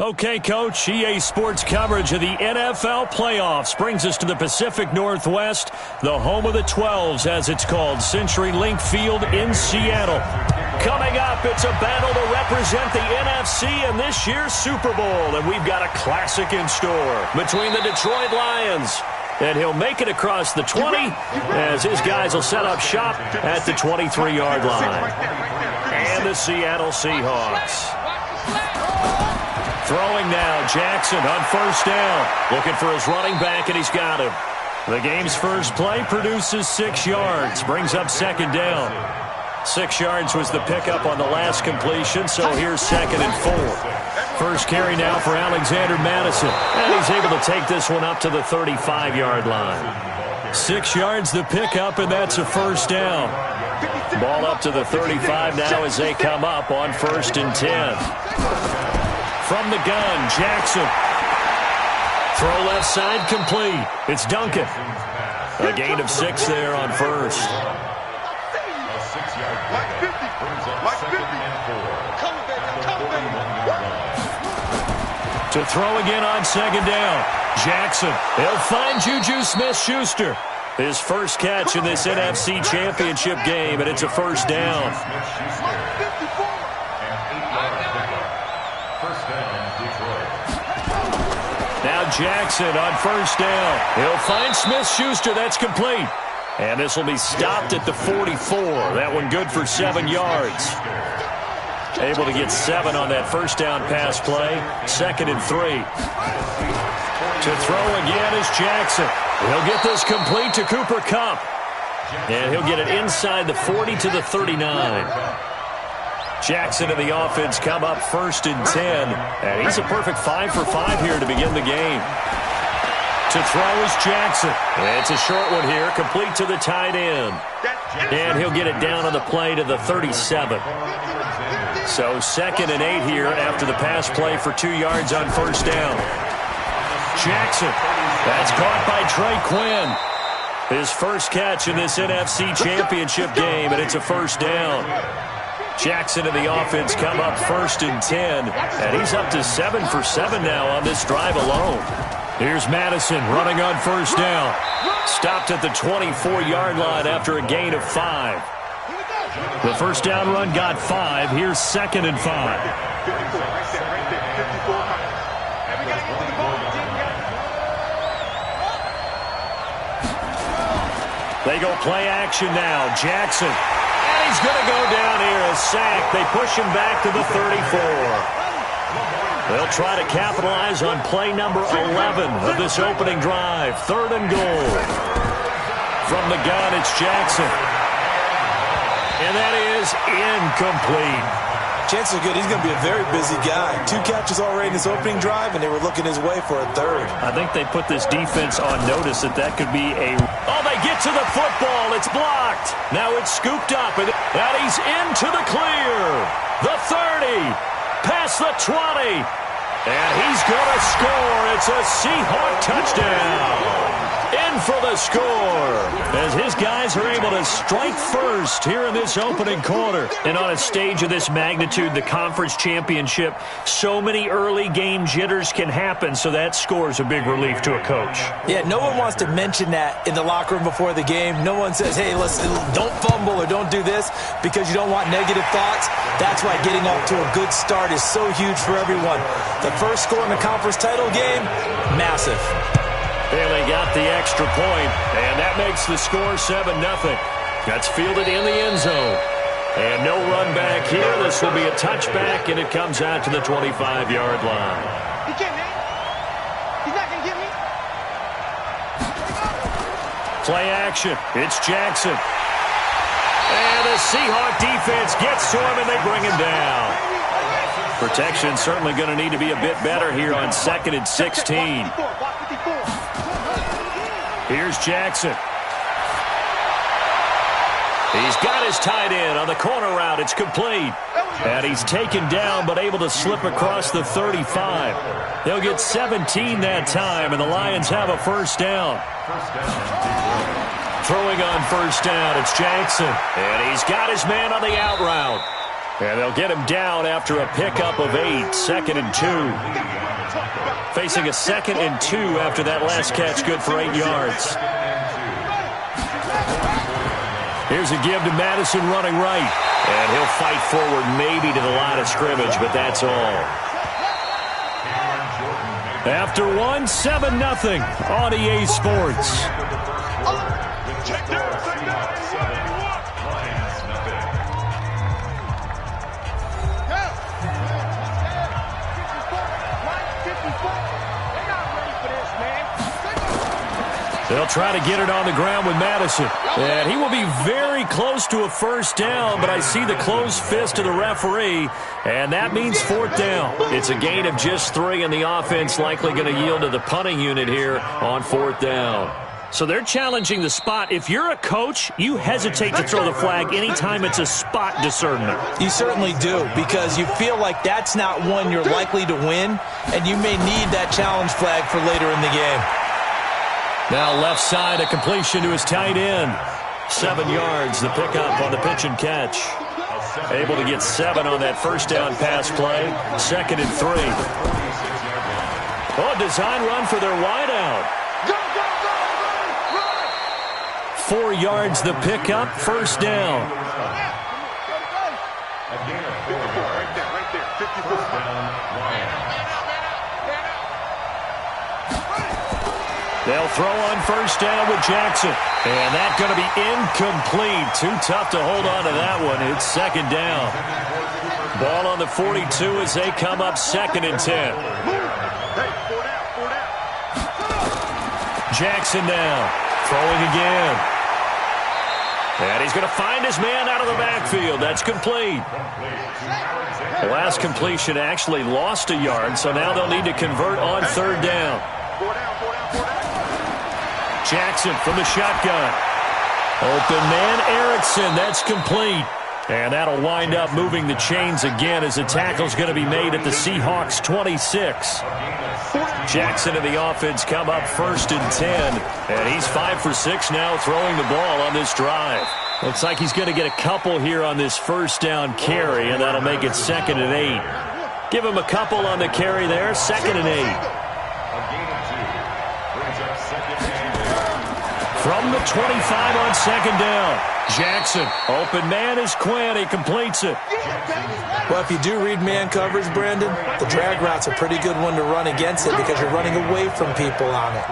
Okay, Coach, EA Sports coverage of the NFL playoffs brings us to the Pacific Northwest, the home of the 12s, as it's called, CenturyLink Field in Seattle. Coming up, it's a battle to represent the NFC in this year's Super Bowl, and we've got a classic in store between the Detroit Lions. And he'll make it across the 20 as his guys will set up shop at the 23-yard line. And the Seattle Seahawks. Throwing now, Jackson on first down. Looking for his running back, and he's got him. The game's first play produces 6 yards. Brings up second down. 6 yards was the pickup on the last completion, so here's 2nd and 4. First carry now for Alexander Madison. And he's able to take this one up to the 35-yard line. 6 yards the pickup, and that's a first down. Ball up to the 35 now as they come up on 1st and 10. From the gun, Jackson. Throw left side complete. It's Duncan. A gain of 6 there on first. To throw again on 2nd down. Jackson. He'll find Juju Smith-Schuster. His first catch in this NFC Championship game, and it's a first down. Now Jackson on first down. He'll find Smith-Schuster. That's complete. And this will be stopped at the 44. That one good for 7 yards. Able to get 7 on that first down pass play. 2nd and 3. To throw again is Jackson. He'll get this complete to Cooper Kupp. And he'll get it inside the 40 to the 39. Jackson and the offense come up 1st and 10. And he's a perfect 5 for 5 here to begin the game. To throw is Jackson. It's a short one here, complete to the tight end. And he'll get it down on the play to the 37. So 2nd and 8 here after the pass play for 2 yards on first down. Jackson. That's caught by Trey Quinn. His first catch in this NFC Championship game, and it's a first down. Jackson and the offense come up 1st and 10, and he's up to 7 for 7 now on this drive alone. Here's Madison running on first down. Stopped at the 24-yard line after a gain of 5. The first down run got 5. Here's 2nd and 5. They go play action now. Jackson. And he's going to go down here. A sack. They push him back to the 34. They'll try to capitalize on play number 11 of this opening drive. 3rd and goal. From the gun, it's Jackson. And that is incomplete. Chances are good he's going to be a very busy guy. 2 catches already in this opening drive, and they were looking his way for a 3rd. I think they put this defense on notice that could be a... Oh, they get to the football. It's blocked. Now it's scooped up, and he's into the clear. The 30. Past the 20. And he's going to score. It's a Seahawk touchdown. In for the score as his guys are able to strike first here in this opening quarter. And on a stage of this magnitude, the conference championship, so many early game jitters can happen, so that score's a big relief to a coach. Yeah, no one wants to mention that in the locker room before the game. No one says, hey, listen, don't fumble or don't do this because you don't want negative thoughts. That's why getting off to a good start is so huge for everyone. The first score in the conference title game, massive. And they got the extra point, and that makes the score 7-0. That's fielded in the end zone. And no run back here. This will be a touchback, and it comes out to the 25-yard line. He can't, man. He's not going to get me. Play action. It's Jackson. And the Seahawk defense gets to him, and they bring him down. Protection certainly going to need to be a bit better here on 2nd and 16. Here's Jackson. He's got his tight end on the corner route. It's complete. And he's taken down but able to slip across the 35. They'll get 17 that time, and the Lions have a first down. Throwing on first down, it's Jackson. And he's got his man on the out route. And they'll get him down after a pickup of 8, 2nd and 2. Facing a 2nd and 2 after that last catch, good for 8 yards. Here's a give to Madison running right. And he'll fight forward maybe to the line of scrimmage, but that's all. After 1, 7-0 on EA Sports. They'll try to get it on the ground with Madison. And he will be very close to a first down, but I see the closed fist of the referee, and that means 4th down. It's a gain of just 3, and the offense likely going to yield to the punting unit here on 4th down. So they're challenging the spot. If you're a coach, you hesitate to throw the flag anytime it's a spot discernment. You certainly do, because you feel like that's not one you're likely to win, and you may need that challenge flag for later in the game. Now left side, a completion to his tight end. 7 yards, the pickup on the pitch and catch. Able to get 7 on that first down pass play. 2nd and 3. Oh, design run for their wideout. 4 yards, the pickup, first down. They'll throw on first down with Jackson. And that's going to be incomplete. Too tough to hold on to that one. It's 2nd down. Ball on the 42 as they come up 2nd and 10. Jackson now. Throwing again. And he's going to find his man out of the backfield. That's complete. The last completion actually lost a yard, so now they'll need to convert on 3rd down. Jackson from the shotgun. Open man, Erickson. That's complete. And that'll wind up moving the chains again as the tackle's going to be made at the Seahawks 26. Jackson and the offense come up 1st and 10. And he's 5 for 6 now throwing the ball on this drive. Looks like he's going to get a couple here on this first down carry, and that'll make it 2nd and 8. Give him a couple on the carry there, 2nd and 8. From the 25 on 2nd down. Jackson, open man is Quinn. He completes it. Well, if you do read man coverage, Brandon, the drag route's a pretty good one to run against it because you're running away from people on it.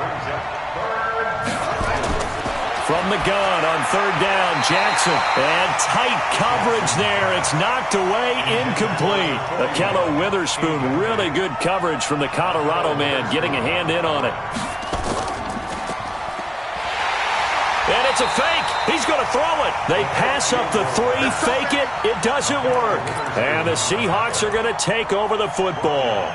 From the gun on 3rd down, Jackson. And tight coverage there. It's knocked away, incomplete. Akello Witherspoon, really good coverage from the Colorado man, getting a hand in on it. And it's a fake. He's going to throw it. They pass up the 3, fake it. It doesn't work. And the Seahawks are going to take over the football.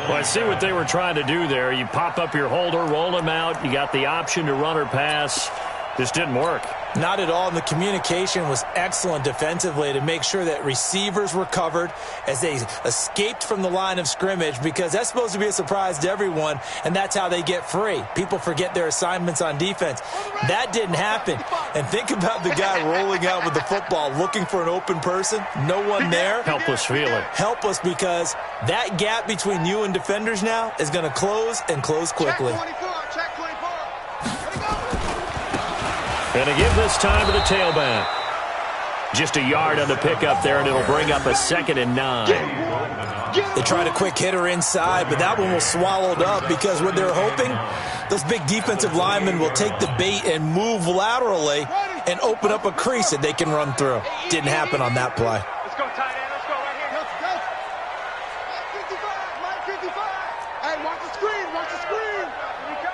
Well, I see what they were trying to do there. You pop up your holder, roll him out. You got the option to run or pass. This didn't work. Not at all. And the communication was excellent defensively to make sure that receivers were covered as they escaped from the line of scrimmage, because that's supposed to be a surprise to everyone, and that's how they get free. People forget their assignments on defense. That didn't happen. And think about the guy rolling out with the football, looking for an open person. No one there. Helpless feeling. Helpless, because that gap between you and defenders now is going to close and close quickly. And to give this time to the tailback. Just a yard on the pickup there, and it'll bring up a 2nd and 9. They tried a quick hitter inside, but that one was swallowed up because what they're hoping, those big defensive linemen will take the bait and move laterally and open up a crease that they can run through. Didn't happen on that play. Let's go, tight end. Let's go right here. Let's go. Line 55. Hey, watch the screen. Watch the screen.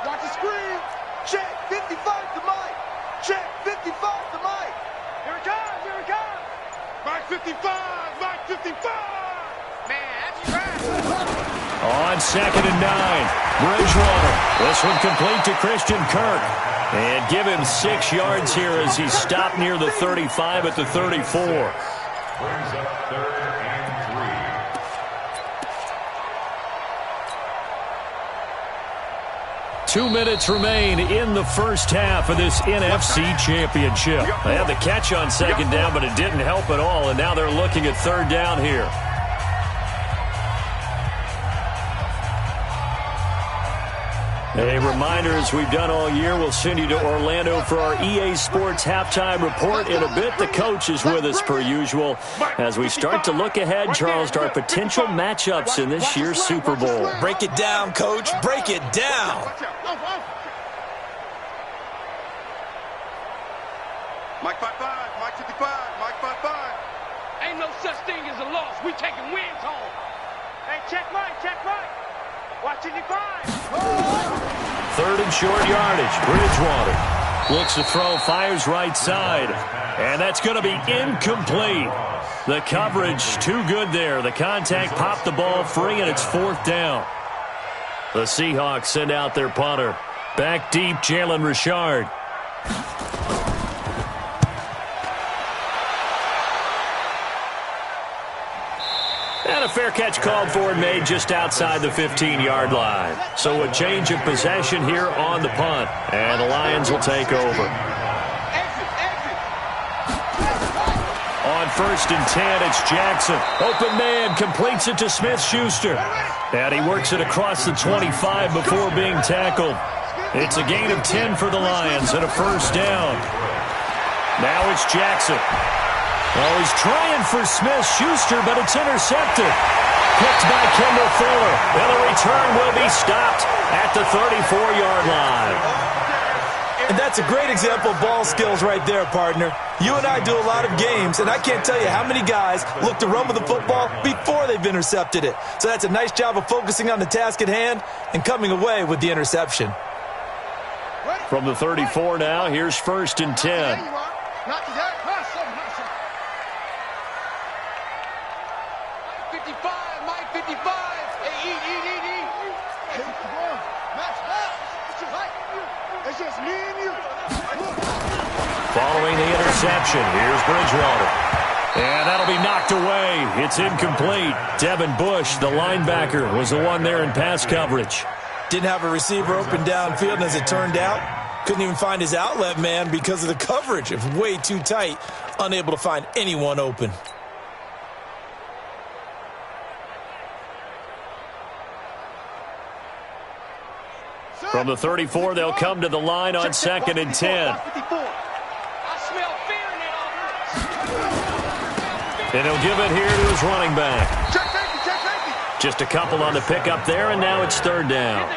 Watch the screen. Check 55 to Mike. Check 55 to Mike. Here it comes. Here it comes. Mike 55. Mike 55. Man, that's trash. On 2nd and 9. Bridgewater. This one complete to Christian Kirk. And give him 6 yards here as he stopped near the 35 at the 34. Brings up 3rd and 3. 3 2 minutes remain in the first half of this NFC Championship. They had the catch on second down, but it didn't help at all, and now they're looking at third down here. A reminder, as we've done all year, we'll send you to Orlando for our EA Sports halftime report in a bit. The coach is with us per usual as we start to look ahead, Charles, to our potential matchups in this year's Super Bowl. Break it down, Coach. Break it down. Mike 5-5, Mike 55, Mike 5-5. Ain't no such thing as a loss. We taking wins home. Hey, check right, check right. Watch it, 5. Third and short yardage. Bridgewater looks to throw, fires right side. And that's going to be incomplete. The coverage too good there. The contact popped the ball free, and it's fourth down. The Seahawks send out their punter. Back deep, Jalen Richard. And a fair catch called for and made just outside the 15-yard line. So a change of possession here on the punt. And the Lions will take over. On first and 10, it's Jackson. Open man, completes it to Smith-Schuster. And he works it across the 25 before being tackled. It's a gain of 10 for the Lions and a first down. Now it's Jackson. Oh, he's trying for Smith-Schuster, but it's intercepted. Picked by Kendall Fuller. And the return will be stopped at the 34-yard line. And that's a great example of ball skills right there, partner. You and I do a lot of games, and I can't tell you how many guys look to run with the football before they've intercepted it. So that's a nice job of focusing on the task at hand and coming away with the interception. From the 34 now, here's first and 10. Following the interception, here's Bridgewater. And that'll be knocked away. It's incomplete. Devin Bush, the linebacker, was the one there in pass coverage. Didn't have a receiver open downfield, and as it turned out, couldn't even find his outlet man because of the coverage. It was way too tight, unable to find anyone open. From the 34, they'll come to the line on second and 10. And he'll give it here to his running back. Just a couple on the pickup there, and now it's third down.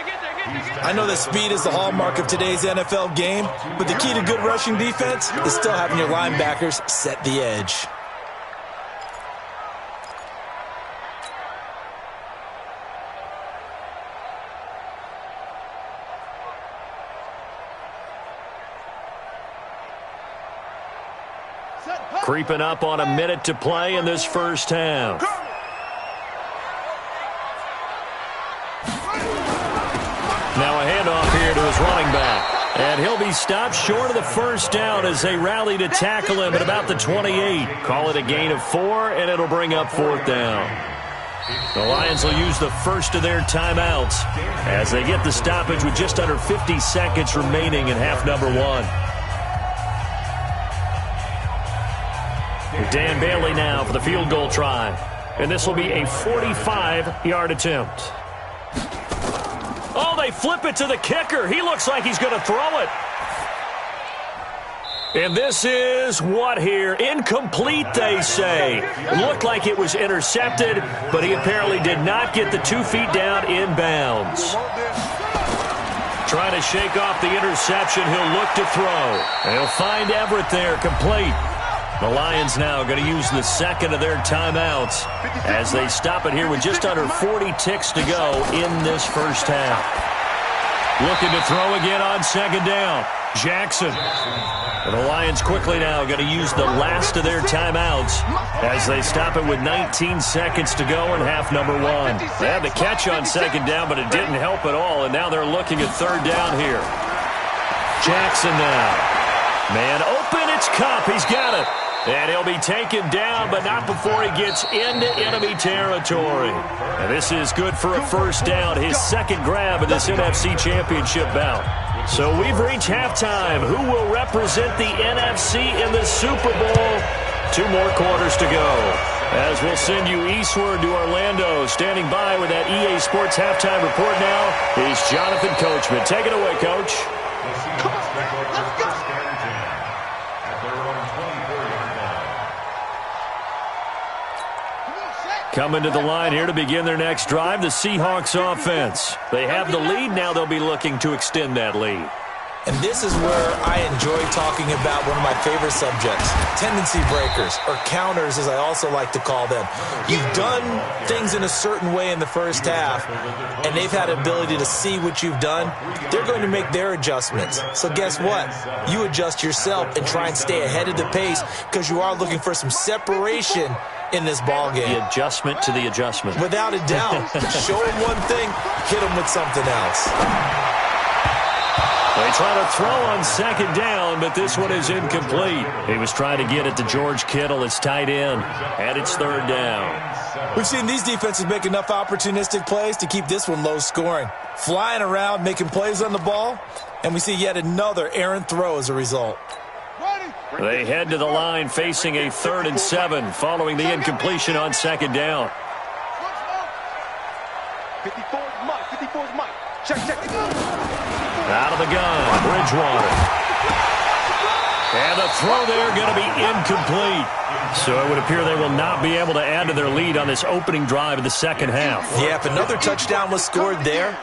I know that speed is the hallmark of today's NFL game, but the key to good rushing defense is still having your linebackers set the edge. Creeping up on a minute to play in this first half. Now a handoff here to his running back. And he'll be stopped short of the first down as they rally to tackle him at about the 28. Call it a gain of 4, and it'll bring up fourth down. The Lions will use the first of their timeouts as they get the stoppage with just under 50 seconds remaining in half number 1. Dan Bailey now for the field goal try. And this will be a 45-yard attempt. Oh, they flip it to the kicker. He looks like he's going to throw it. And this is what here? Incomplete, they say. Looked like it was intercepted, but he apparently did not get the 2 feet down inbounds. Trying to shake off the interception. He'll look to throw. And he'll find Everett there, complete. The Lions now going to use the second of their timeouts as they stop it here with just under 40 ticks to go in this first half. Looking to throw again on second down. Jackson. And the Lions quickly now going to use the last of their timeouts as they stop it with 19 seconds to go in half number 1. They had the catch on second down, but it didn't help at all, and now they're looking at third down here. Jackson now. Man open, it's Kupp. He's got it. And he'll be taken down, but not before he gets into enemy territory. And this is good for a first down, his second grab in this NFC Championship bout. So we've reached halftime. Who will represent the NFC in the Super Bowl? 2 more quarters to go. As we'll send you eastward to Orlando. Standing by with that EA Sports halftime report now is Jonathan Coachman. Take it away, Coach. Come on, man. Let's go. Coming to the line here to begin their next drive, the Seahawks offense. They have the lead. Now they'll be looking to extend that lead. And this is where I enjoy talking about one of my favorite subjects, tendency breakers, or counters as I also like to call them. You've done things in a certain way in the first half, and they've had the ability to see what you've done. They're going to make their adjustments. So guess what? You adjust yourself and try and stay ahead of the pace because you are looking for some separation in this ball game. The adjustment to the adjustment. Without a doubt. Show them one thing, hit them with something else. They try to throw on second down, but this one is incomplete. He was trying to get it to George Kittle, his tight end, and it's third down. We've seen these defenses make enough opportunistic plays to keep this one low scoring. Flying around, making plays on the ball, and we see yet another errant throw as a result. They head to the line facing a 3rd and 7 following the incompletion on second down. 54 is Mike. 54 is Mike. Check. Out of the gun, Bridgewater. And the throw there going to be incomplete. So it would appear they will not be able to add to their lead on this opening drive of the second half. Yeah, if another touchdown was scored there,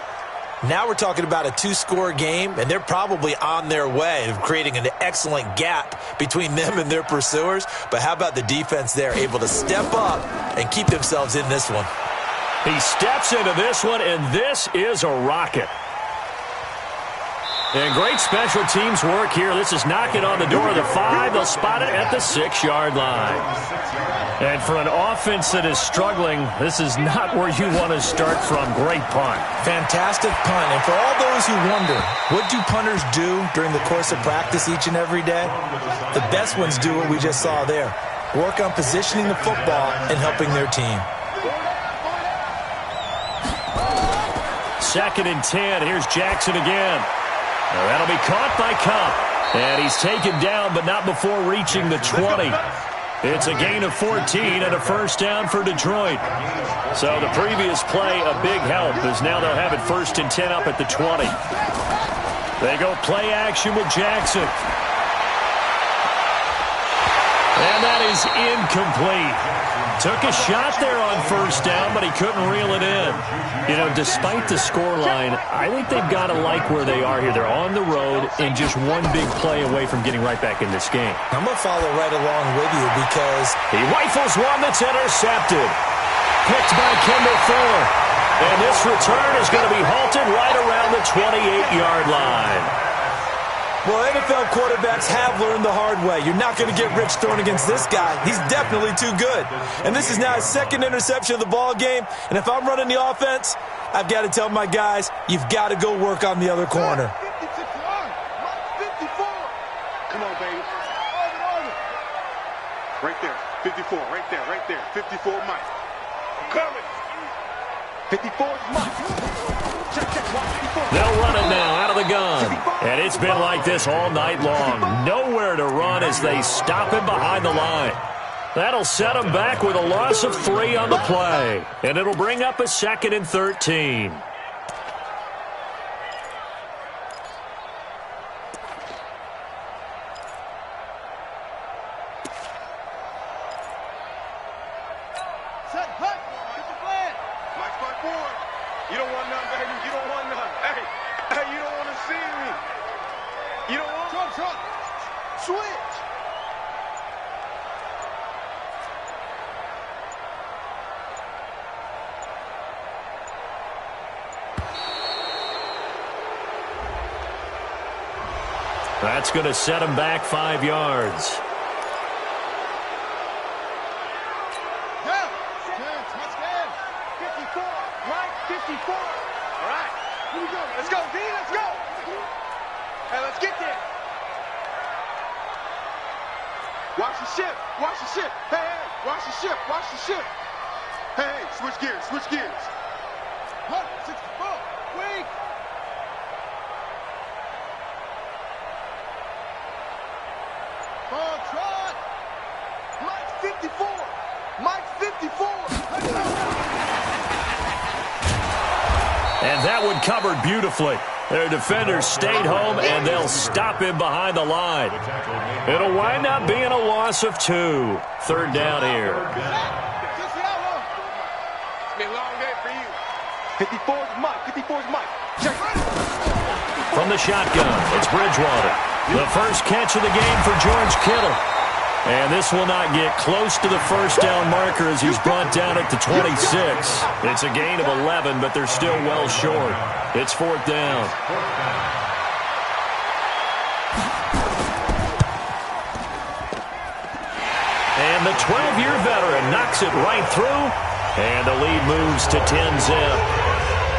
now we're talking about a 2-score game, and they're probably on their way of creating an excellent gap between them and their pursuers. But how about the defense there, able to step up and keep themselves in this one? He steps into this one, and this is a rocket. And great special teams work here. This is knocking on the door of the 5. They'll spot it at the 6-yard line. And for an offense that is struggling, this is not where you want to start from. Great punt. Fantastic punt. And for all those who wonder, what do punters do during the course of practice each and every day? The best ones do what we just saw there. Work on positioning the football and helping their team. 2nd and 10. Here's Jackson again. That'll be caught by Cup. And he's taken down, but not before reaching the 20. It's a gain of 14 and a first down for Detroit. So the previous play, a big help, as now they'll have it 1st and 10 up at the 20. They go play action with Jackson. And that is incomplete. Took a shot there on first down, but he couldn't reel it in. You know, despite the scoreline, I think they've got to like where they are here. They're on the road and just one big play away from getting right back in this game. I'm going to follow right along with you because he rifles one that's intercepted. Picked by Kendall Fuller. And this return is going to be halted right around the 28-yard line. Well, NFL quarterbacks have learned the hard way. You're not going to get rich throwing against this guy. He's definitely too good. And this is now his 2nd interception of the ball game. And if I'm running the offense, I've got to tell my guys, you've got to go work on the other corner. 54. Come on, baby. Right there. 54. Right there. 54, Mike. I'm coming. 54 is Mike. They'll run it now out of the gun. And it's been like this all night long. Nowhere to run as they stop him behind the line. That'll set him back with a loss of 3 on the play. And it'll bring up a 2nd and 13. You don't want none, baby. You don't want none. Hey, you don't want to see me. You don't want... Trump. Switch. That's going to set him back 5 yards. Watch the ship. Watch the ship. Hey, hey. Watch the ship. Watch the ship. Hey, hey. Switch gears. Switch gears. 164. Wait. On trot. Mike 54. Mike 54. Let's go. And that one covered beautifully. Their defenders stayed home, and they'll stop him behind the line. It'll wind up being a loss of 2. Third down here. It's been a long day for you. 54's Mike. 54's Mike. Check. From the shotgun, it's Bridgewater. The first catch of the game for George Kittle. And this will not get close to the first down marker as he's brought down at the 26. It's a gain of 11, but they're still well short. It's fourth down. And the 12-year veteran knocks it right through, and the lead moves to 10-zip.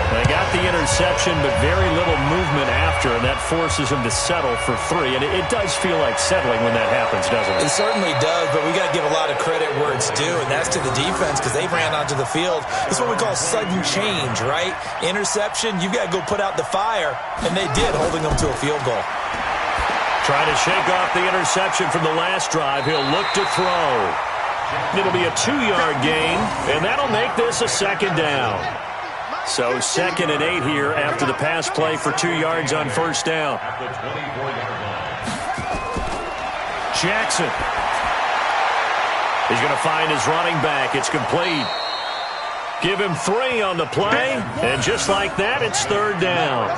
They got the interception, but very little movement after, and that forces him to settle for 3. And it does feel like settling when that happens, doesn't it? It certainly does, but we got to give a lot of credit where it's due, and that's to the defense because they ran onto the field. This is what we call sudden change, right? Interception, you've got to go put out the fire, and they did, holding them to a field goal. Trying to shake off the interception from the last drive. He'll look to throw. It'll be a 2-yard gain, and that'll make this a second down. So 2nd and 8 here after the pass play for 2 yards on first down. Jackson. He's going to find his running back. It's complete. Give him 3 on the play, and just like that, it's third down.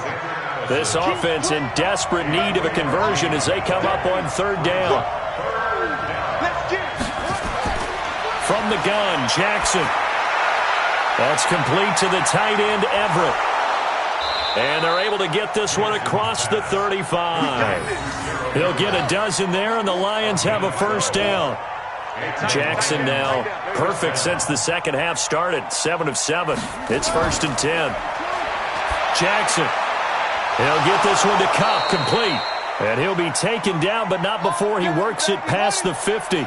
This offense in desperate need of a conversion as they come up on third down. From the gun, Jackson. That's complete to the tight end, Everett. And they're able to get this one across the 35. He'll get a dozen there, and the Lions have a first down. Jackson now perfect since the second half started. 7 of 7. It's 1st and 10. Jackson. He'll get this one to Cup, complete. And he'll be taken down, but not before he works it past the 50.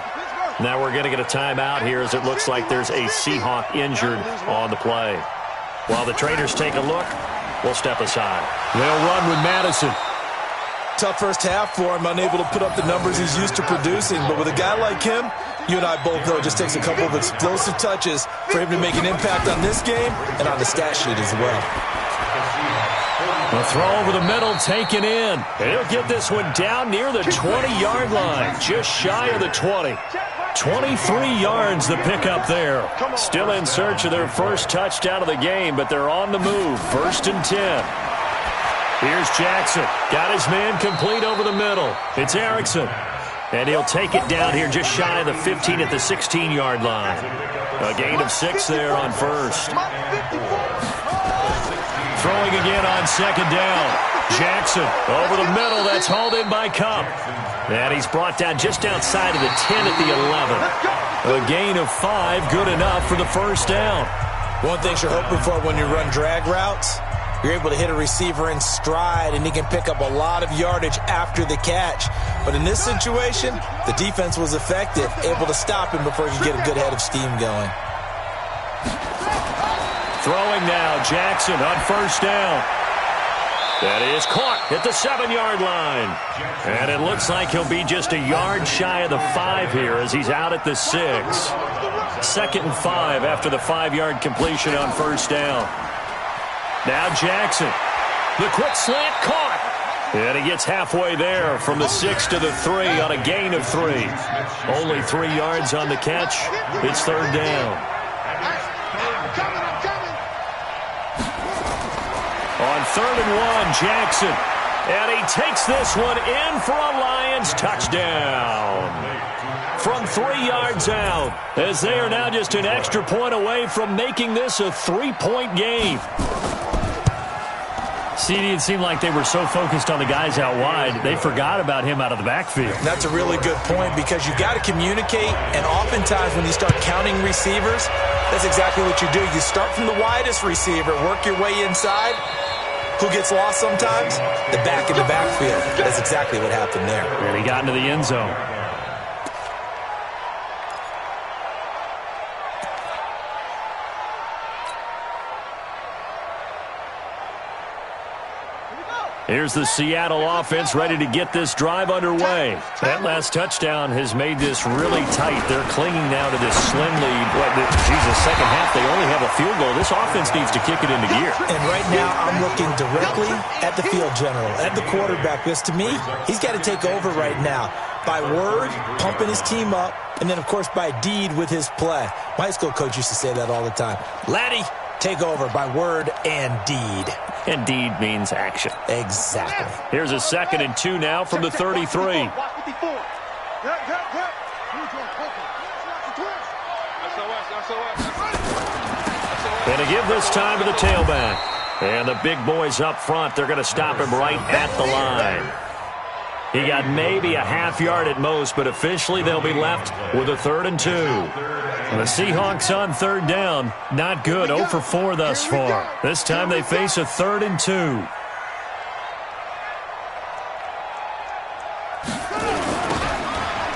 Now we're going to get a timeout here as it looks like there's a Seahawk injured on the play. While the traders take a look, we'll step aside. They'll run with Madison. Tough first half for him, unable to put up the numbers he's used to producing. But with a guy like him, you and I both know it just takes a couple of explosive touches for him to make an impact on this game and on the stat sheet as well. A throw over the middle, taken in. And he'll get this one down near the 20-yard line, just shy of the 20. 23 yards the pickup there. Still in search of their first touchdown of the game, but they're on the move. 1st and 10. Here's Jackson. Got his man complete over the middle. It's Erickson. And he'll take it down here just shy of the 15 at the 16-yard line. A gain of 6 there on first. Throwing again on second down. Jackson over the middle. That's hauled in by Cup. And he's brought down just outside of the 10 at the 11. A gain of 5, good enough for the first down. One thing you're hoping for when you run drag routes, you're able to hit a receiver in stride, and he can pick up a lot of yardage after the catch. But in this situation, the defense was effective, able to stop him before he could get a good head of steam going. Throwing now, Jackson on first down. That is caught at the 7-yard line. And it looks like he'll be just a yard shy of the 5 here as he's out at the 6. 2nd and 5 after the 5-yard completion on first down. Now Jackson. The quick slant caught. And he gets halfway there from the 6 to the 3 on a gain of 3. Only 3 yards on the catch. It's third down. On 3rd and 1, Jackson. And he takes this one in for a Lions touchdown. From 3 yards out, as they are now just an extra point away from making this a 3-point game. CD, it seemed like they were so focused on the guys out wide, they forgot about him out of the backfield. That's a really good point because you got to communicate, and oftentimes when you start counting receivers, that's exactly what you do. You start from the widest receiver, work your way inside. Who gets lost sometimes? The back in the backfield. That's exactly what happened there. And he got into the end zone. Here's the Seattle offense ready to get this drive underway. That last touchdown has made this really tight. They're clinging now to this slim lead. Jesus, second half, they only have a field goal. This offense needs to kick it into gear. And right now, I'm looking directly at the field general, at the quarterback, because to me, he's got to take over right now. By word, pumping his team up, and then, of course, by deed with his play. My high school coach used to say that all the time. Laddie, take over by word and deed. And deed means action. Exactly. Here's a 2nd and 2 now from the 33. And to give this time to the tailback. And the big boys up front, they're going to stop him right at the line. He got maybe a half yard at most, but officially they'll be left with a 3rd and 2. And the Seahawks on 3rd down. Not good. 0 for 4 thus far. This time they face a 3rd and 2.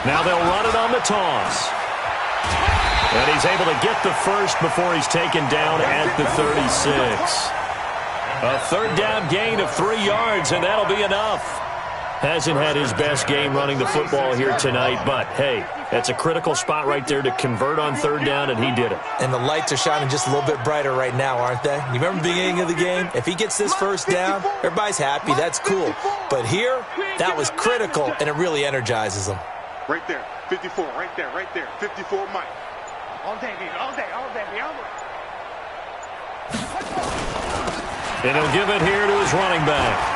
Now they'll run it on the toss. And he's able to get the first before he's taken down at the 36. A 3rd down gain of 3 yards, and that'll be enough. Hasn't had his best game running the football here tonight, but, hey, that's a critical spot right there to convert on 3rd down, and he did it. And the lights are shining just a little bit brighter right now, aren't they? You remember the beginning of the game? If he gets this 1st down, everybody's happy. That's cool. But here, that was critical, and it really energizes him. Right there, 54, right there, 54, Mike. All day, baby, all day, baby, all day. And he'll give it here to his running back.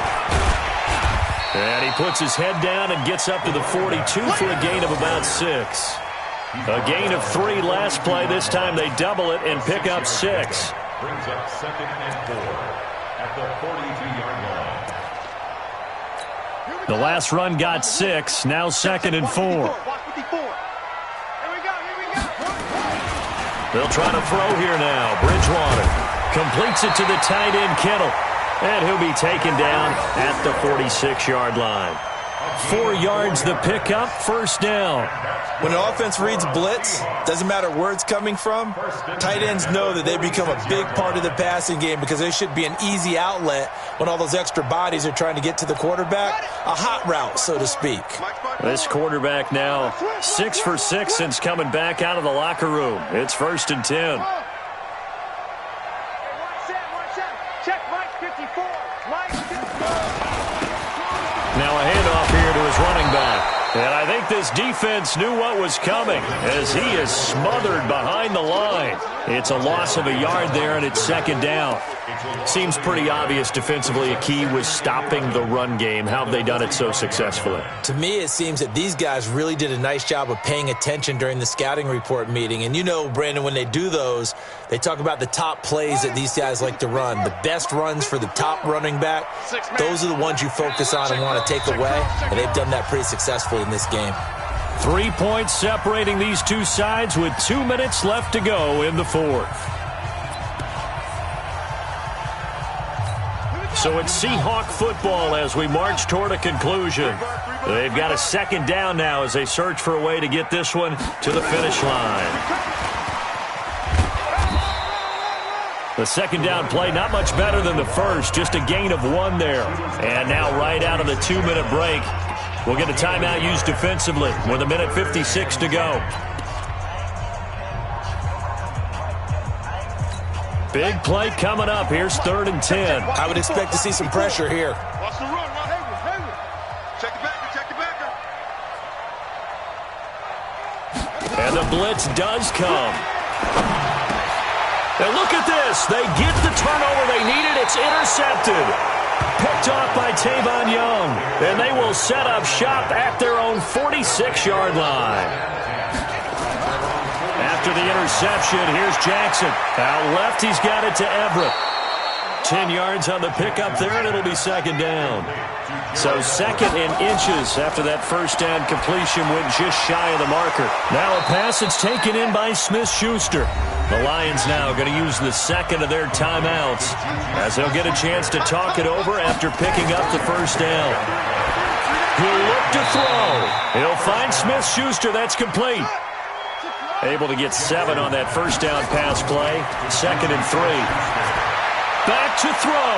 And he puts his head down and gets up to the 42 for a gain of about 6. A gain of 3 last play. This time they double it and pick up 6. Brings up 2nd and 4 at the 42-yard line. The last run got 6. Now 2nd and 4. They'll try to throw here now. Bridgewater completes it to the tight end, Kittle. And he'll be taken down at the 46-yard line. 4 yards the pickup, 1st down. When an offense reads blitz, doesn't matter where it's coming from, tight ends know that they become a big part of the passing game because they should be an easy outlet when all those extra bodies are trying to get to the quarterback. A hot route, so to speak. This quarterback now 6 for 6 since coming back out of the locker room. It's 1st and 10. Now a handoff here to his running back. And I think this defense knew what was coming as he is smothered behind the line. It's a loss of a yard there, and it's 2nd down. Seems pretty obvious defensively a key was stopping the run game. How have they done it so successfully? To me, it seems that these guys really did a nice job of paying attention during the scouting report meeting. And you know, Brandon, when they do those, they talk about the top plays that these guys like to run. The best runs for the top running back, those are the ones you focus on and want to take away. And they've done that pretty successfully in this game. 3 points separating these two sides with 2 minutes left to go in the 4th. So it's Seahawk football as we march toward a conclusion. They've got a 2nd down now as they search for a way to get this one to the finish line. The 2nd down play, not much better than the first, just a gain of 1 there. And now right out of the 2-minute break, we'll get a timeout used defensively with 1:56 to go. Big play coming up. Here's 3rd and 10. I would expect to see some pressure here. Watch the run, Hayward. Check your backer. And the blitz does come. And look at this. They get the turnover they needed. It's intercepted. Picked off by Tavon Young. And they will set up shop at their own 46-yard line. After the interception, here's Jackson. Out left, he's got it to Everett. 10 yards on the pickup there, and it'll be 2nd down. So 2nd and inches after that 1st down completion went just shy of the marker. Now a pass that's taken in by Smith-Schuster. The Lions now going to use the 2nd of their timeouts as they'll get a chance to talk it over after picking up the 1st down. He'll look to throw. He'll find Smith-Schuster. That's complete. Able to get 7 on that 1st down pass play. 2nd and 3. Back to throw.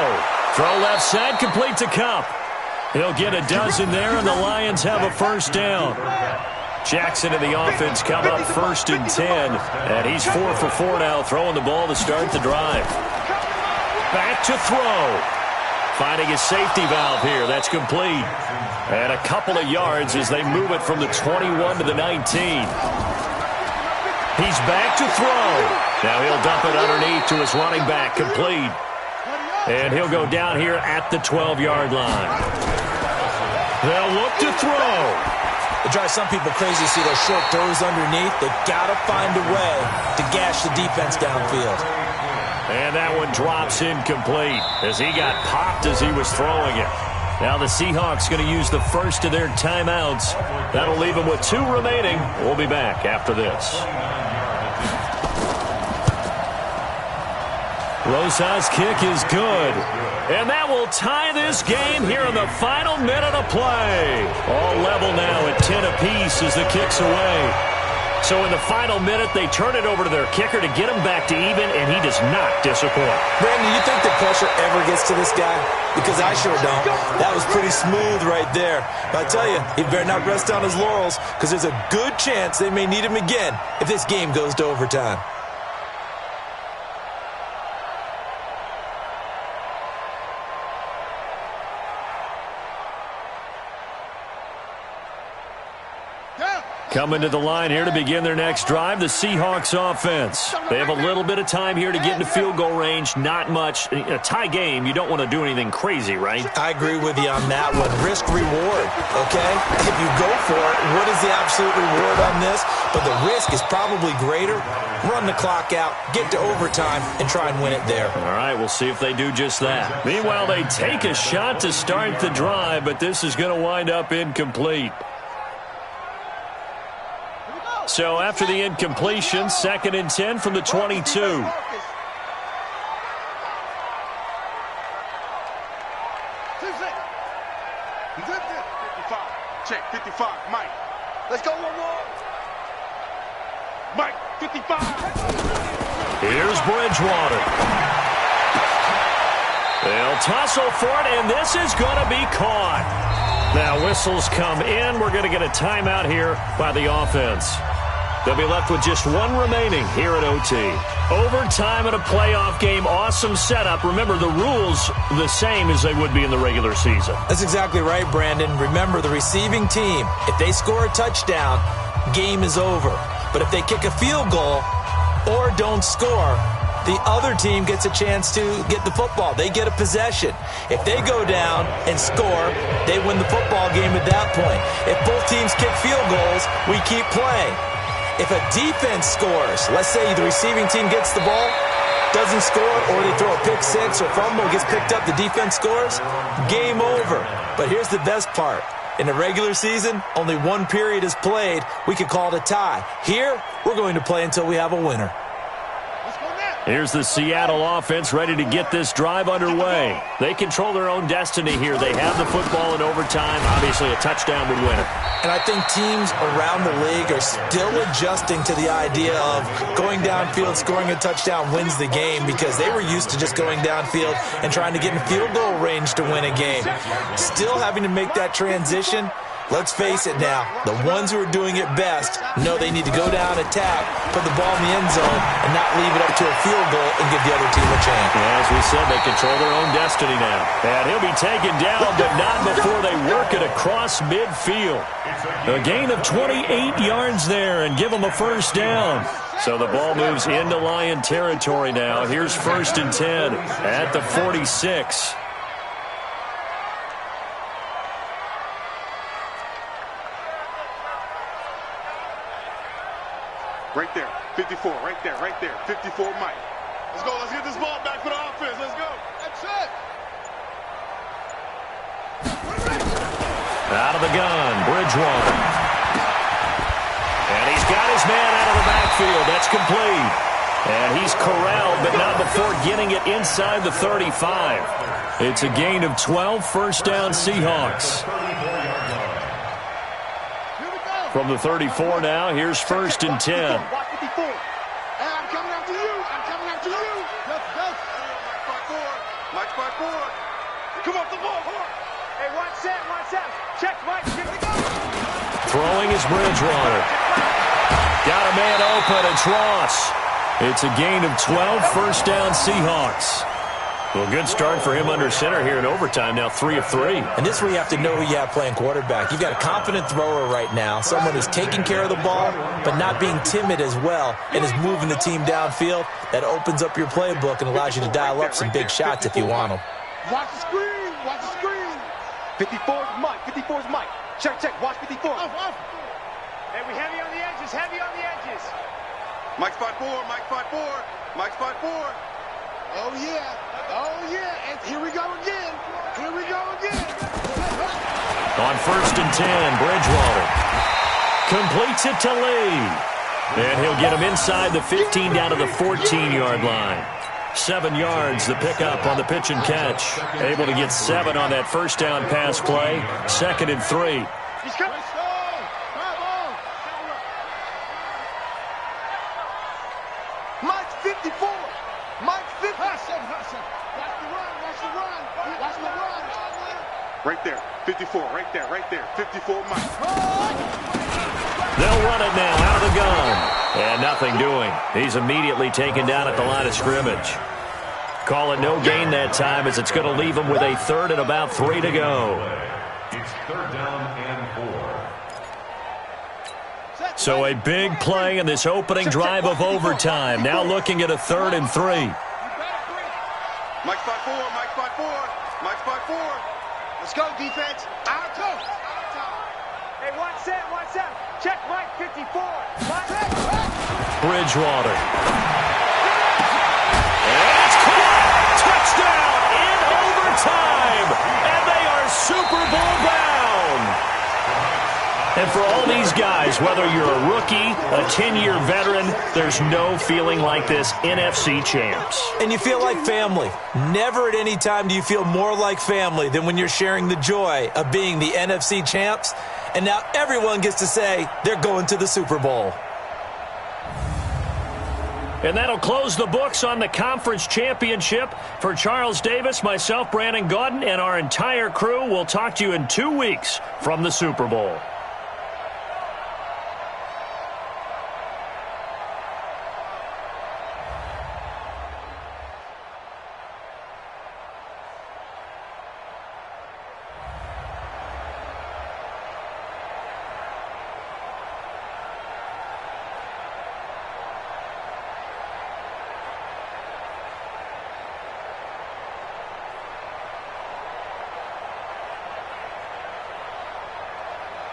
Throw left side, complete to Cup. He'll get a dozen there, and the Lions have a first down. Jackson and the offense come up 1st and 10, and he's 4 for 4 now, throwing the ball to start the drive. Back to throw. Finding his safety valve here. That's complete. And a couple of yards as they move it from the 21 to the 19. He's back to throw. Now he'll dump it underneath to his running back, complete. And he'll go down here at the 12-yard line. They'll look to throw. It drives some people crazy to see those short throws underneath. They've got to find a way to gash the defense downfield. And that one drops incomplete as he got popped as he was throwing it. Now the Seahawks going to use the first of their timeouts. That'll leave them with 2 remaining. We'll be back after this. Rosa's kick is good. And that will tie this game here in the final minute of play. All level now at 10 apiece as the kick's away. So in the final minute, they turn it over to their kicker to get him back to even, and he does not disappoint. Brandon, you think the pressure ever gets to this guy? Because I sure don't. That was pretty smooth right there. But I tell you, he better not rest on his laurels, because there's a good chance they may need him again if this game goes to overtime. Coming to the line here to begin their next drive, the Seahawks offense. They have a little bit of time here to get into field goal range, not much. A tie game, you don't want to do anything crazy, right? I agree with you on that one. Risk reward, okay? If you go for it, what is the absolute reward on this? But the risk is probably greater. Run the clock out, get to overtime, and try and win it there. All right, we'll see if they do just that. Meanwhile, they take a shot to start the drive, but this is going to wind up incomplete. So after the incompletion, 2nd and 10 from the 22. Check, 55, Mike. Let's go one more. Mike, 55. Here's Bridgewater. They'll tussle for it, and this is going to be caught. Now whistles come in. We're going to get a timeout here by the offense. They'll be left with just 1 remaining here at OT. Overtime in a playoff game, awesome setup. Remember, the rules the same as they would be in the regular season. That's exactly right, Brandon. Remember, the receiving team, if they score a touchdown, game is over. But if they kick a field goal or don't score, the other team gets a chance to get the football. They get a possession. If they go down and score, they win the football game at that point. If both teams kick field goals, we keep playing. If a defense scores, let's say the receiving team gets the ball, doesn't score, or they throw a pick six or fumble, gets picked up, the defense scores, game over. But here's the best part. In the regular season, only 1 period is played. We could call it a tie. Here, we're going to play until we have a winner. Here's the Seattle offense ready to get this drive underway. They control their own destiny here. They have the football in overtime. Obviously, a touchdown would win it. And I think teams around the league are still adjusting to the idea of going downfield, scoring a touchdown wins the game, because they were used to just going downfield and trying to get in field goal range to win a game. Still having to make that transition. Let's face it now, the ones who are doing it best know they need to go down, attack, put the ball in the end zone, and not leave it up to a field goal and give the other team a chance. As we said, they control their own destiny now. And he'll be taken down, but not before they work it across midfield. A gain of 28 yards there and give them a first down. So the ball moves into Lion territory now. Here's 1st and 10 at the 46. Right there, 54, right there, 54, Mike. Let's go, let's get this ball back for the offense, let's go. That's it. Out of the gun, Bridgewater. And he's got his man out of the backfield. That's complete. And he's corralled, but not before getting it inside the 35. It's a gain of 12, first down Seahawks. From the 34 now, here's 1st and 10. I'm coming after you. I'm coming after you. Let's go. Mike 5-4. Come off the ball. Hey, one set. Check, Mike. Here we go. Throwing is Bridgewater. Got a man open. It's Ross. It's a gain of 12, first down Seahawks. Well, good start for him under center here in overtime, now 3 of 3. And this is where you have to know who you have playing quarterback. You've got a confident thrower right now, someone who's taking care of the ball, but not being timid as well, and is moving the team downfield. That opens up your playbook and allows you to dial up some big shots if you want them. Watch the screen. Watch the screen. 54's Mike. 54's Mike. Check. Watch 54. Hey, we heavy on the edges. Mike spot 4. Mike spot 4. Oh, yeah. And here we go again. On first and 10, Bridgewater completes it to Lee. And he'll get him inside the 15 down to the 14-yard line. 7 yards, the pickup on the pitch and catch. Able to get 7 on that first down pass play. 2nd and 3. He's coming. Mike's 54. Mike's 50. Watch the run. Right there. 54. Right there. 54 Mike. They'll run it now out of the gun. And nothing doing. He's immediately taken down at the line of scrimmage. Call it no gain that time as it's going to leave him with a 3rd and about 3 to go. It's 3rd down and 4. So a big play in this opening drive of overtime. Now looking at a 3rd and 3. Mike spot 4. Let's go, defense. Out of toe. Hey, one set. Check, Mike. 54. Mike. Bridgewater. And it's caught. Touchdown in overtime. And they are Super Bowl bound. And for all these guys, whether you're a rookie, a 10-year veteran, there's no feeling like this NFC champs. And you feel like family. Never at any time do you feel more like family than when you're sharing the joy of being the NFC champs. And now everyone gets to say they're going to the Super Bowl. And that'll close the books on the conference championship. For Charles Davis, myself, Brandon Gaudin, and our entire crew, we'll talk to you in 2 weeks from the Super Bowl.